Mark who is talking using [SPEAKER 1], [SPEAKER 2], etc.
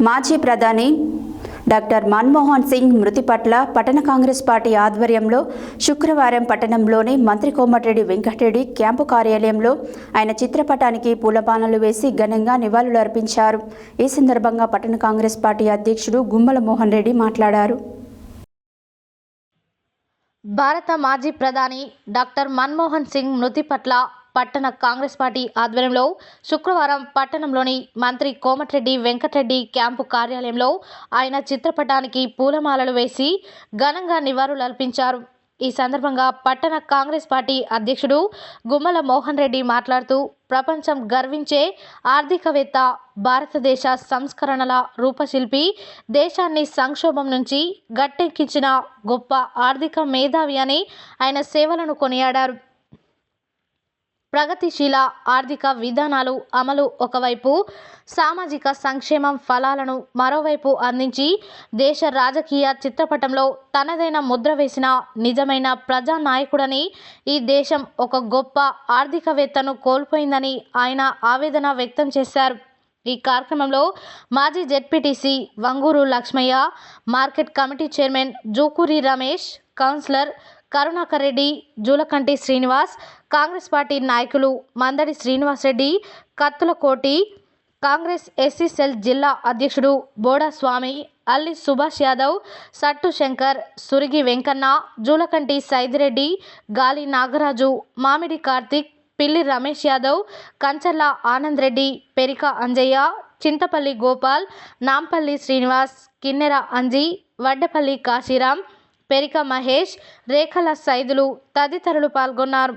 [SPEAKER 1] మాజీ ప్రధాని డాక్టర్ మన్మోహన్ సింగ్ మృతి పట్ల పట్టణ కాంగ్రెస్ పార్టీ ఆధ్వర్యంలో శుక్రవారం పట్టణంలోని మంత్రి కోమటిరెడ్డి వెంకటరెడ్డి క్యాంపు కార్యాలయంలో ఆయన చిత్రపటానికి పూలమాలలు వేసి ఘనంగా నివాళులు అర్పించారు. ఈ సందర్భంగా పట్టణ కాంగ్రెస్ పార్టీ అధ్యక్షుడు గుమ్మల మోహన్ రెడ్డి మాట్లాడారు.
[SPEAKER 2] భారత మాజీ ప్రధాని డాక్టర్ మన్మోహన్ సింగ్ మృతి పట్ల పట్టణ కాంగ్రెస్ పార్టీ ఆధ్వర్యంలో శుక్రవారం పట్టణంలోని మంత్రి కోమటిరెడ్డి వెంకటరెడ్డి క్యాంపు కార్యాలయంలో ఆయన చిత్రపటానికి పూలమాలలు వేసి ఘనంగా నివాళులర్పించారు. ఈ సందర్భంగా పట్టణ కాంగ్రెస్ పార్టీ అధ్యక్షుడు గుమ్మల మోహన్ రెడ్డి మాట్లాడుతూ, ప్రపంచం గర్వించే ఆర్థికవేత్త, భారతదేశ సంస్కరణల రూపశిల్పి, దేశాన్ని సంక్షోభం నుంచి గట్టెక్కించిన గొప్ప ఆర్థిక మేధావి అని ఆయన సేవలను కొనియాడారు. ప్రగతిశీల ఆర్థిక విధానాలు అమలు ఒకవైపు, సామాజిక సంక్షేమం ఫలాలను మరోవైపు అందించి దేశ రాజకీయ చిత్రపటంలో తనదైన ముద్ర వేసిన నిజమైన ప్రజానాయకుడని, ఈ దేశం ఒక గొప్ప ఆర్థికవేత్తను కోల్పోయిందని ఆయన ఆవేదన వ్యక్తం చేశారు. ఈ కార్యక్రమంలో మాజీ ZPTC Vanguru Lakshmaiah, market committee chairman Jukuri Ramesh, councillor Karunakar Reddy, Julakanti Srinivas, Congress party నాయకులు మందడి శ్రీనివాసరెడ్డి, కత్తులకోటి, కాంగ్రెస్ ఎస్సీ సెల్ జిల్లా అధ్యక్షుడు బోడా స్వామి, అల్లి సుభాష్ యాదవ్, సట్టు శంకర్, సురిగి వెంకన్న, జూలకంటి సైదిరెడ్డి, గాలి నాగరాజు, మామిడి కార్తిక్, పిల్లి రమేష్ యాదవ్, కంచర్ల ఆనంద్ రెడ్డి, పెరిక అంజయ్య, చింతపల్లి గోపాల్, నాంపల్లి శ్రీనివాస్, కిన్నెర అంజీ, వడ్డపల్లి కాశీరాం, పెరిక మహేష్, రేఖల సైదులు తదితరులు పాల్గొన్నారు.